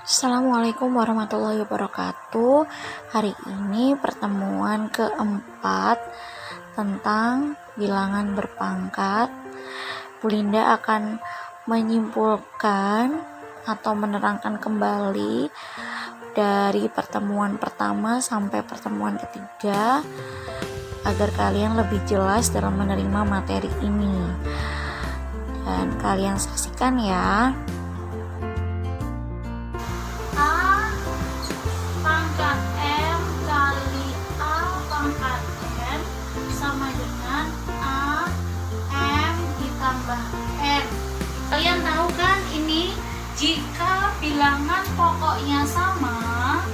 Assalamualaikum warahmatullahi wabarakatuh. Hari ini pertemuan keempat tentang bilangan berpangkat. Bu Linda akan menyimpulkan atau menerangkan kembali dari pertemuan pertama sampai pertemuan ketiga agar kalian lebih jelas dalam menerima materi ini. Dan kalian saksikan ya. A pangkat M kali A pangkat N sama dengan A M ditambah N. Kalian tahu kan ini jika bilangan pokoknya sama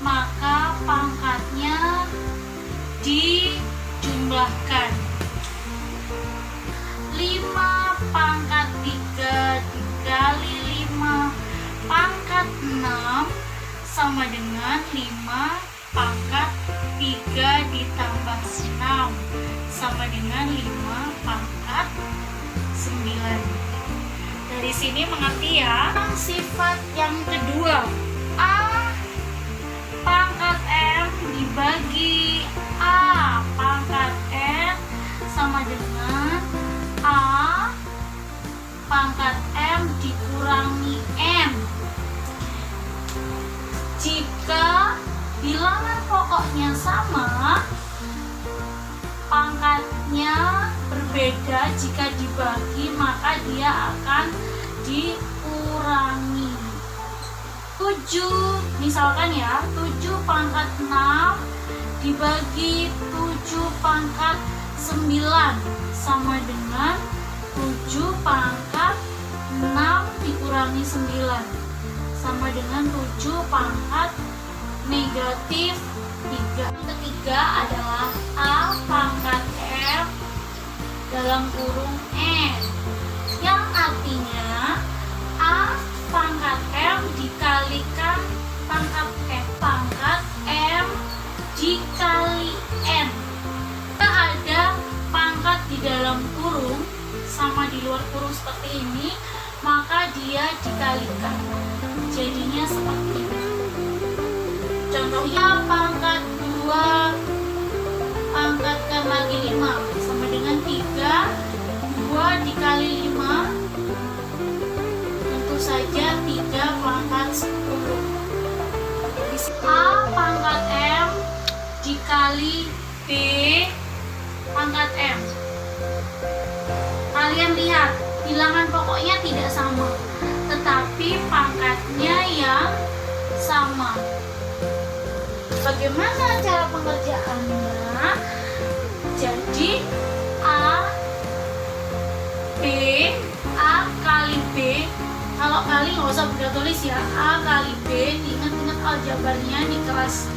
maka pangkatnya dijumlahkan. 5 pangkat 3 dikali 5 pangkat 6 sama dengan 5 pangkat 3 ditambah 6 sama dengan 5 pangkat 9. Dari sini mengerti ya. Sifat yang kedua, A pangkat M dibagi A pangkat N sama dengan A pangkat M dikurangi M. Jika bilangan pokoknya sama, pangkatnya berbeda. Jika dibagi maka dia akan dikurangi. 7 misalkan ya, 7 pangkat 6 dibagi 7 pangkat 9 sama dengan 7 pangkat 6 dikurangi 9 sama dengan 7 pangkat negatif 3. Yang ketiga adalah A pangkat M dalam kurung N, yang artinya A pangkat M dikalikan pangkat M, pangkat M dikali N. Jika ada pangkat di dalam kurung sama di luar kurung seperti ini, maka dia dikalikan, jadinya seperti ini. Contohnya pangkat 2 pangkatkan lagi 5 sama dengan 3. 2 dikali 5 tentu saja 3 pangkat 10. A pangkat M dikali B pangkat M. Kalian lihat, bilangan pokoknya tidak sama, tetapi pangkatnya yang sama. Bagaimana cara pengerjaannya? Jadi A kali B, kalau kali nggak usah bunda tulis ya, A kali B, ingat-ingat aljabarnya di kelas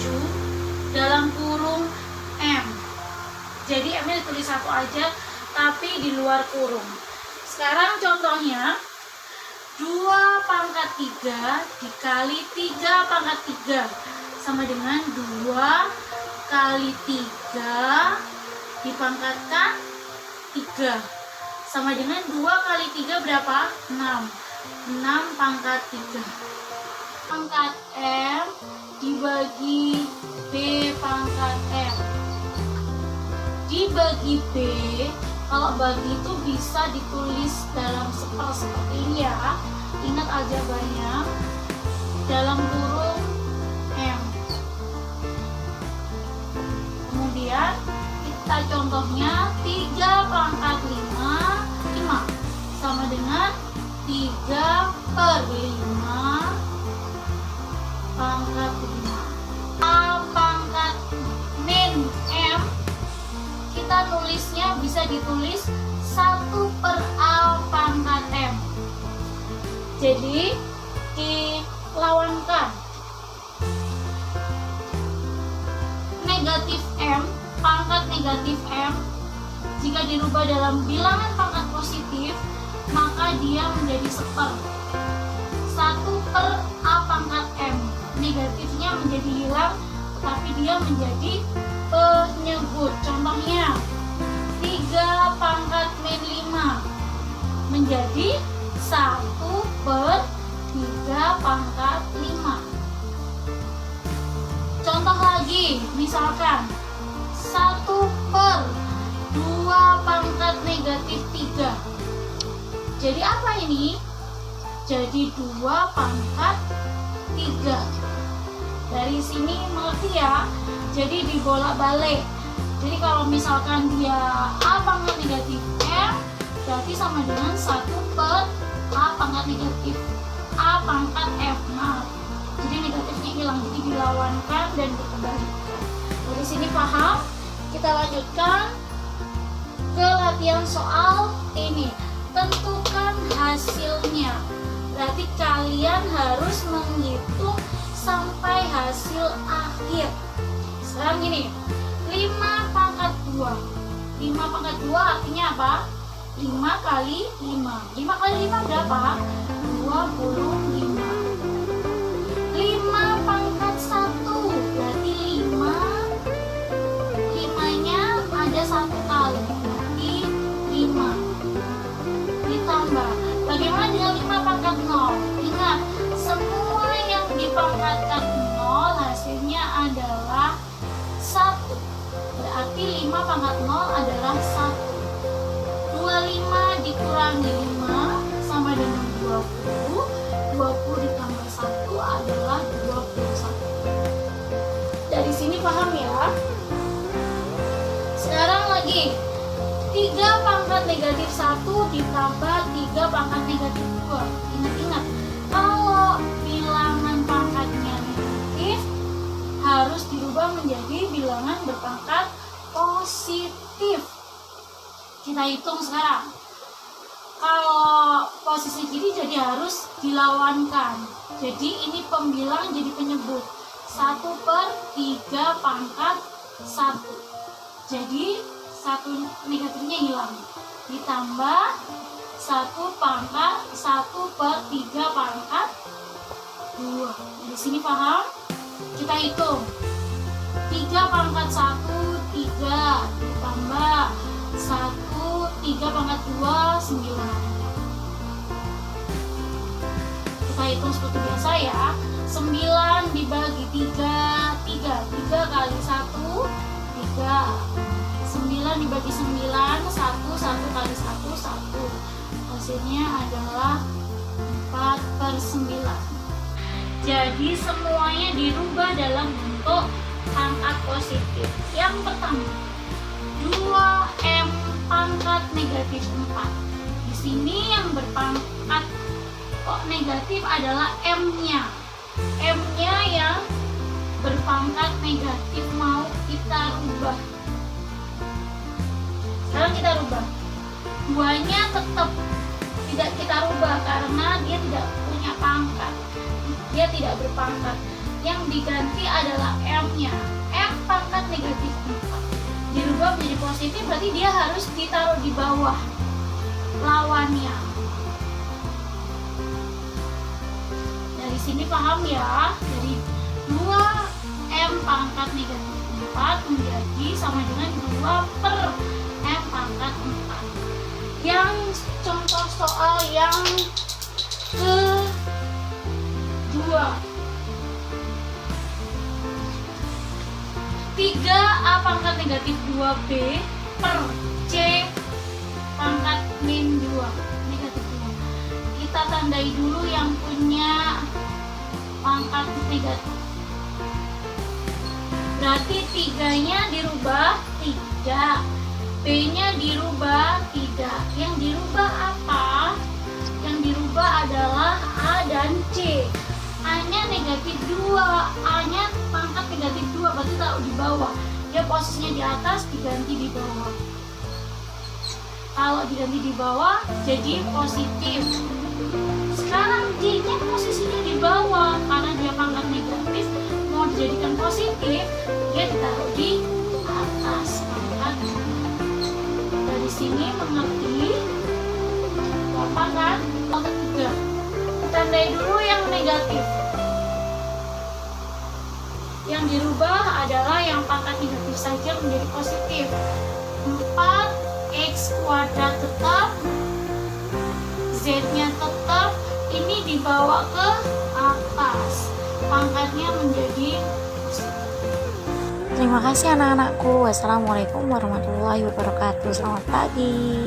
7 dalam kurung M. Jadi M-nya ditulis satu aja tapi di luar kurung. Sekarang contohnya 2 pangkat 3 dikali 3 pangkat 3 sama dengan 2 kali 3 dipangkatkan 3 sama dengan 2 kali 3 berapa? 6. 6 pangkat 3. Pangkat M dibagi B pangkat M. Dibagi B, kalau bagi itu bisa ditulis dalam seperti ini ya. Ingat aljabarnya dalam kurung M. Kemudian kita contohnya 3 pangkat 5 sama dengan 3 per 5 pangkat 5. A pangkat min M, kita nulisnya bisa ditulis 1 per A pangkat M. Jadi dilawankan. Negatif M, pangkat negatif M, jika dirubah dalam bilangan pangkat positif, maka dia menjadi seper. 1 per A pangkat M. Negatifnya menjadi hilang, tapi dia menjadi penyebut. Contohnya 3 pangkat min 5 menjadi 1 per 3 pangkat 5. Contoh lagi, misalkan 1 per 2 pangkat negatif 3. Jadi apa ini? Jadi 2 pangkat 3. Dari sini mengerti ya? Jadi dibolak-balik. Jadi kalau misalkan dia A pangkat negatif M, berarti sama dengan 1 per A pangkat negatif A pangkat F. Nah, jadi negatifnya hilang, jadi dilawankan dan dikembalikan. Dari sini paham? Kita lanjutkan ke latihan soal ini. Tentukan hasilnya. Berarti kalian harus menghitung sampai hasil akhir. Sekarang gini, 5 pangkat 2. 5 pangkat 2 artinya apa? 5 kali 5. 5 kali 5 berapa? 25. 5 pangkat 1 berarti 5. 5-nya ada 1 kali, berarti 5. Ditambah, bagaimana dengan 5 pangkat 0? Ingat, semua yang dipangkatkan 0 hasilnya adalah 1. Berarti 5 pangkat 0 adalah 1. 25 dikurangi 5 sama dengan 20. 20 ditambah 1 adalah 21. Dari sini paham ya? Sekarang lagi, 3 pangkat negatif 1 ditambah 3 pangkat negatif 2. Ingat-ingat, kalau bilangan pangkatnya negatif, harus dirubah menjadi bilangan berpangkat positif. Kita hitung sekarang. Kalau posisi kiri jadi harus dilawankan. Jadi ini pembilang jadi penyebut. 1 per 3 pangkat 1. Jadi 1 negatifnya hilang. Ditambah 1 pangkat 1 per 3 pangkat 2. Di sini paham? Kita hitung. 3 pangkat 1, 3. Ditambah 1, 3 pangkat 2, 9. Kita hitung seperti biasa ya. 9 dibagi 3, 3 kali 1, 3. 9 dibagi 9, 1 kali 1, 1. Hasilnya adalah 4 per 9. Jadi semuanya dirubah dalam bentuk pangkat positif. Yang pertama, 2M pangkat negatif 4. Di sini yang berpangkat kok negatif adalah M-nya. M-nya yang berpangkat negatif mau kita rubah. Sekarang kita rubah. 2-nya tetap tidak kita rubah karena dia tidak punya pangkat. Dia tidak berpangkat. Yang diganti adalah M-nya. M pangkat negatif 4. Dirubah menjadi positif, berarti dia harus ditaruh di bawah lawannya. Dari sini paham ya? Jadi 2M pangkat negatif 4 menjadi sama dengan 2 per M pangkat 4. Yang contoh soal yang kedua, 3A pangkat negatif 2B per C pangkat min 2 negatif 2. Kita tandai dulu yang punya pangkat negatif. Berarti 3-nya dirubah 3, B-nya dirubah 3. Yang dirubah apa? Yang dirubah adalah A dan C. A-nya negatif 2, A-nya pangkat negatif 2, berarti taruh di bawah. Dia posisinya di atas, diganti di bawah. Kalau diganti di bawah, jadi positif. Sekarang D-nya posisinya di bawah, karena dia pangkat negatif, mau dijadikan positif, dia ditaruh di atas pangkat. Dari sini mengerti? Gampang kan? Soal ketiga. Tandai dulu yang negatif. Yang dirubah adalah yang pangkat negatif saja menjadi positif. 4x kuadrat tetap, z-nya tetap. Ini dibawa ke atas, pangkatnya menjadi. Terima kasih anak-anakku. Wassalamualaikum warahmatullahi wabarakatuh. Selamat pagi.